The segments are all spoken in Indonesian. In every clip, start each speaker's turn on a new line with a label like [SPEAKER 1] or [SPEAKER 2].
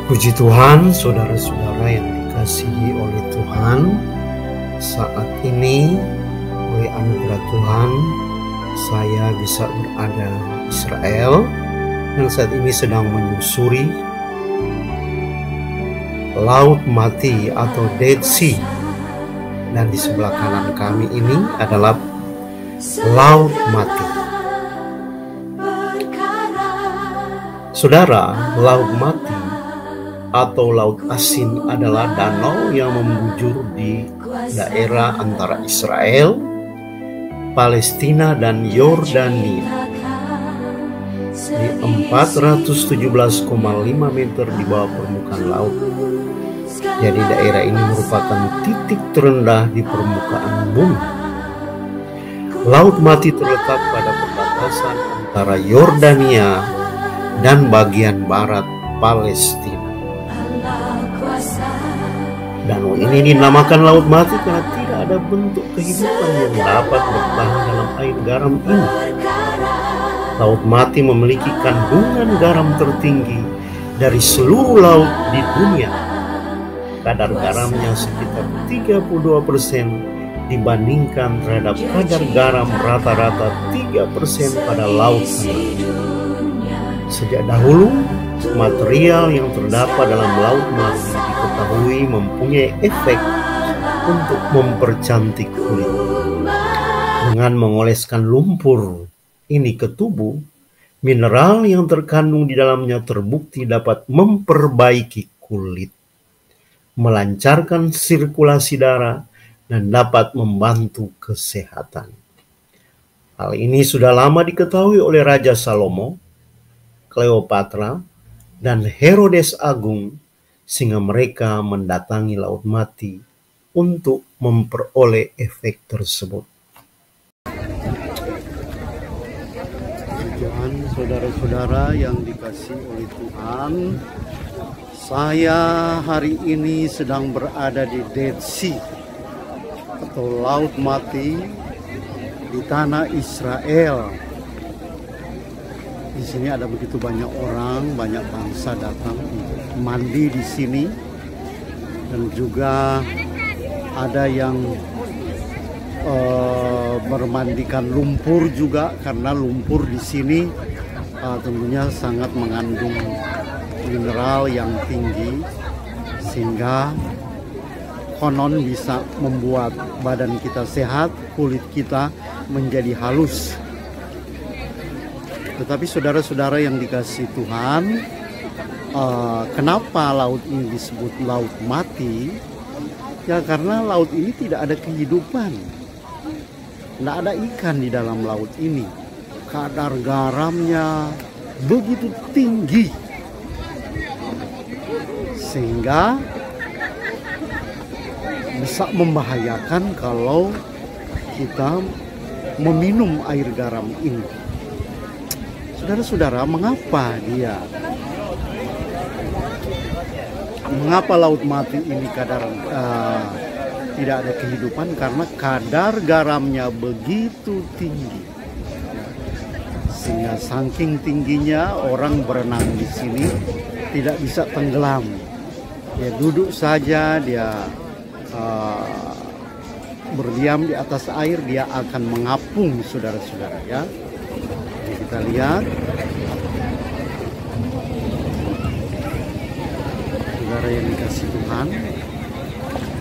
[SPEAKER 1] Puji Tuhan, saudara-saudara yang dikasihi oleh Tuhan. Saat ini oleh anugerah Tuhan saya bisa berada di Israel dan saat ini sedang menyusuri Laut Mati atau Dead Sea, dan di sebelah kanan kami ini adalah Laut Mati. Saudara, Laut Mati atau Laut Asin adalah danau yang membujur di daerah antara Israel, Palestina, dan Yordania di 417,5 meter di bawah permukaan laut. Jadi daerah ini merupakan titik terendah di permukaan bumi. Laut Mati terletak pada perbatasan antara Yordania dan bagian barat Palestina. Danau ini dinamakan Laut Mati karena tidak ada bentuk kehidupan yang dapat bertahan dalam air garam ini. Laut Mati memiliki kandungan garam tertinggi dari seluruh laut di dunia. Kadar garamnya sekitar 32% dibandingkan terhadap kadar garam rata-rata 3% pada laut tengah. Sejak dahulu, material yang terdapat dalam Laut Mati diketahui mempunyai efek untuk mempercantik kulit. Dengan mengoleskan lumpur ini ke tubuh, mineral yang terkandung di dalamnya terbukti dapat memperbaiki kulit, melancarkan sirkulasi darah, dan dapat membantu kesehatan. Hal ini sudah lama diketahui oleh Raja Salomo, Cleopatra, dan Herodes Agung, sehingga mereka mendatangi Laut Mati untuk memperoleh efek tersebut. Tuhan, saudara-saudara yang dikasihi oleh Tuhan, saya hari ini sedang berada di Dead Sea atau Laut Mati di tanah Israel. Di sini ada begitu banyak orang, banyak bangsa datang untuk mandi di sini, dan juga ada yang bermandikan lumpur juga, karena lumpur di sini tentunya sangat mengandung mineral yang tinggi sehingga konon bisa membuat badan kita sehat, kulit kita menjadi halus. Tetapi saudara-saudara yang dikasihi Tuhan, kenapa laut ini disebut Laut Mati? Ya karena laut ini tidak ada kehidupan. Tidak ada ikan di dalam laut ini. Kadar garamnya begitu tinggi, sehingga bisa membahayakan kalau kita meminum air garam ini. Saudara-saudara, mengapa Laut Mati ini kadar tidak ada kehidupan? Karena kadar garamnya begitu tinggi, sehingga saking tingginya orang berenang di sini tidak bisa tenggelam. Dia duduk saja, dia berdiam di atas air, dia akan mengapung, saudara-saudara ya. Kita lihat, saudara yang dikasihi Tuhan,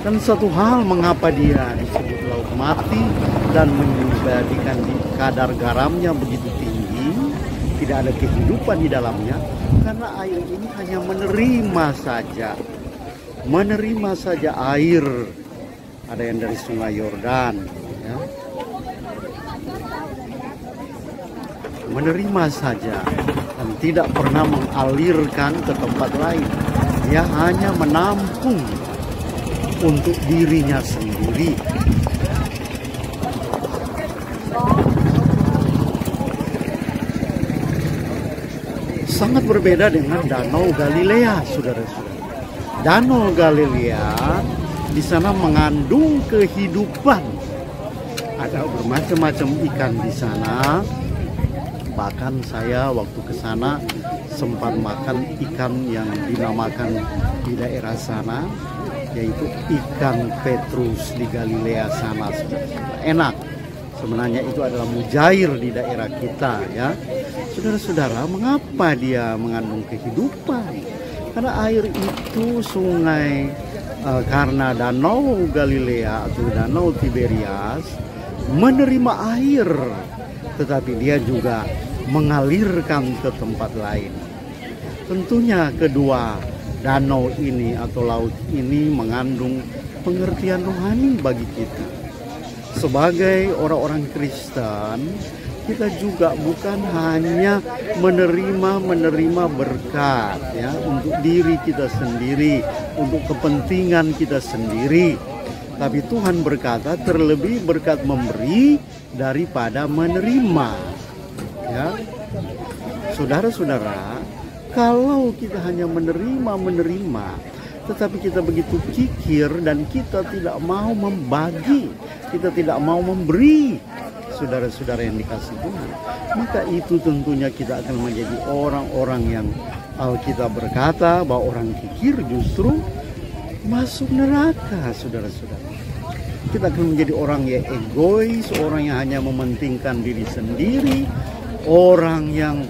[SPEAKER 1] dan satu hal mengapa dia disebut Laut Mati dan menjadikan kadar garamnya begitu tinggi, tidak ada kehidupan di dalamnya, karena air ini hanya menerima saja air. Ada yang dari Sungai Yordan, ya. Menerima saja dan tidak pernah mengalirkan ke tempat lain. Dia hanya menampung untuk dirinya sendiri. Sangat berbeda dengan Danau Galilea, saudara-saudara. Danau Galilea di sana mengandung kehidupan. Ada bermacam-macam ikan di sana. Bahkan saya waktu ke sana
[SPEAKER 2] sempat makan ikan yang dinamakan di daerah sana, yaitu ikan Petrus di Galilea sana. Enak. Sebenarnya itu adalah mujair di daerah kita, ya. Saudara-saudara, mengapa dia mengandung kehidupan? Karena air itu sungai, karena danau Galilea atau danau Tiberias menerima air, tetapi dia juga mengalirkan ke tempat lain. Tentunya kedua danau ini atau laut ini mengandung pengertian rohani bagi kita. Sebagai orang-orang Kristen, kita juga bukan hanya menerima berkat, ya, untuk diri kita sendiri, untuk kepentingan kita sendiri. Tapi Tuhan berkata terlebih berkat memberi daripada menerima. Ya, saudara-saudara, kalau kita hanya menerima, tetapi kita begitu kikir dan kita tidak mau membagi, kita tidak mau memberi, saudara-saudara yang dikasih Tuhan, maka itu tentunya kita akan menjadi orang-orang yang Alkitab berkata bahwa orang kikir justru masuk neraka, saudara-saudara. Kita akan menjadi orang yang egois, orang yang hanya mementingkan diri sendiri, orang yang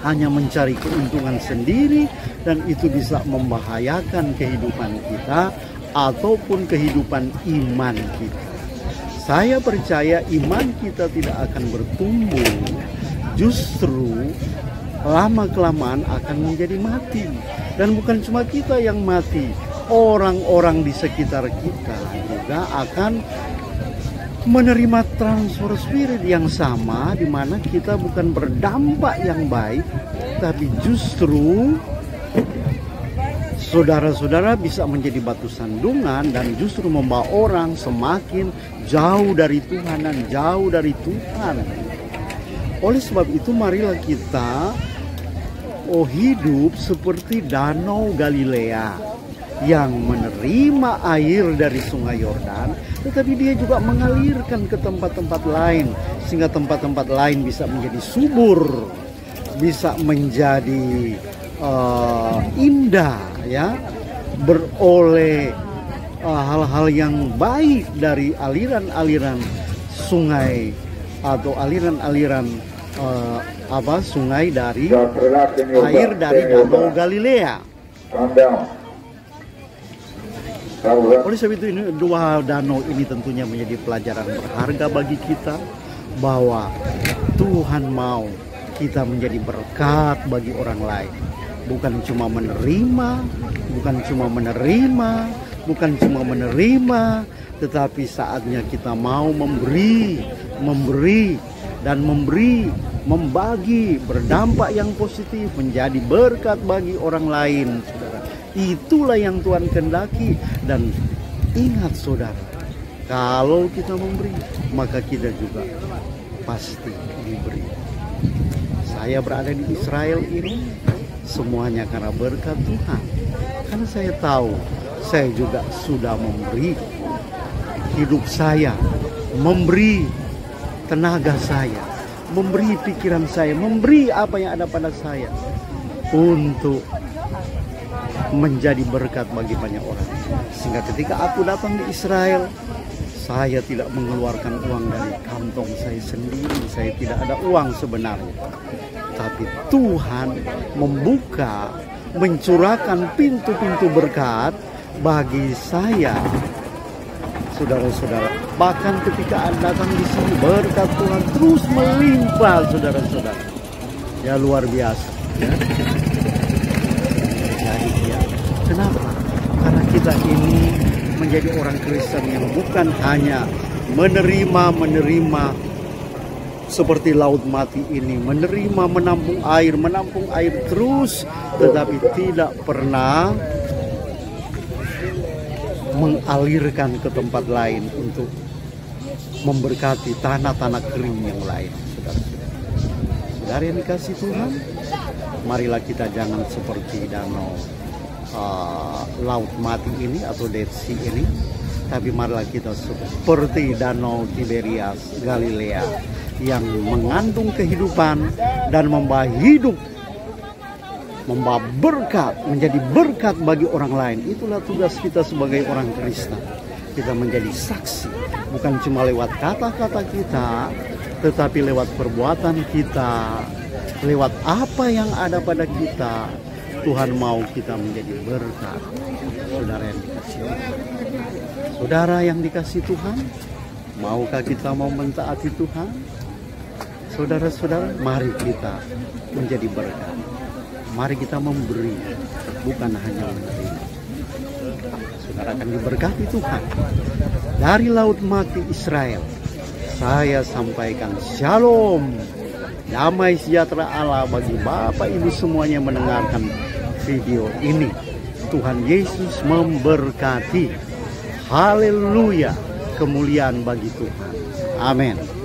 [SPEAKER 2] hanya mencari keuntungan sendiri, dan itu bisa membahayakan kehidupan kita ataupun kehidupan iman kita. Saya percaya iman kita tidak akan bertumbuh, justru lama-kelamaan akan menjadi mati. Dan bukan cuma kita yang mati, orang-orang di sekitar kita juga akan menerima transfer spirit yang sama, di mana kita bukan berdampak yang baik, tapi justru saudara-saudara bisa menjadi batu sandungan dan justru membawa orang semakin jauh dari Tuhan dan jauh dari Tuhan. Oleh sebab itu marilah kita hidup seperti danau Galilea yang menerima air dari sungai Yordan, tetapi dia juga mengalirkan ke tempat-tempat lain, sehingga tempat-tempat lain bisa menjadi subur, bisa menjadi indah, ya, beroleh hal-hal yang baik dari aliran-aliran sungai atau aliran-aliran sungai dari air dari danau Galilea. Oleh sebab itu ini dua danau ini tentunya menjadi pelajaran berharga bagi kita, bahwa Tuhan mau kita menjadi berkat bagi orang lain. Bukan cuma menerima, tetapi saatnya kita mau memberi, membagi, berdampak yang positif, menjadi berkat bagi orang lain, saudara. Itulah yang Tuhan kehendaki. Dan ingat saudara, kalau kita memberi, maka kita juga pasti diberi. Saya berada di Israel ini semuanya karena berkat Tuhan. Karena saya tahu, saya juga sudah memberi hidup saya, memberi tenaga saya, memberi pikiran saya, memberi apa yang ada pada saya untuk menjadi berkat bagi banyak orang. Sehingga ketika aku datang di Israel, saya tidak mengeluarkan uang dari kantong saya sendiri. Saya tidak ada uang sebenarnya, tapi Tuhan membuka, mencurahkan pintu-pintu berkat bagi saya, saudara-saudara. Bahkan ketika Anda datang di sini, berkat Tuhan terus melimpah, saudara-saudara. Ya, luar biasa, ya. Kenapa? Karena kita ini menjadi orang Kristen yang bukan hanya menerima seperti laut mati ini, menampung air terus, tetapi tidak pernah mengalirkan ke tempat lain untuk memberkati tanah-tanah kering yang lain. Saudara yang dikasih Tuhan, marilah kita jangan seperti danau laut mati ini atau Dead Sea ini, tapi marilah kita seperti danau Tiberias Galilea yang mengandung kehidupan dan membawa hidup membawa berkat, menjadi berkat bagi orang lain. Itulah tugas kita sebagai orang Kristen. Kita menjadi saksi, bukan cuma lewat kata-kata kita, tetapi lewat perbuatan kita, lewat apa yang ada pada kita. Tuhan mau kita menjadi berkat. Saudara yang dikasihi Tuhan, saudara yang dikasihi Tuhan, maukah kita mau mentaati Tuhan? Saudara-saudara, mari kita menjadi berkat. Mari kita memberi, bukan hanya menerima. Saudara akan diberkati Tuhan. Dari Laut Mati Israel, saya sampaikan shalom. Damai sejahtera Allah bagi Bapak Ibu semuanya mendengarkan video ini. Tuhan Yesus memberkati. Haleluya. Kemuliaan bagi Tuhan. Amin.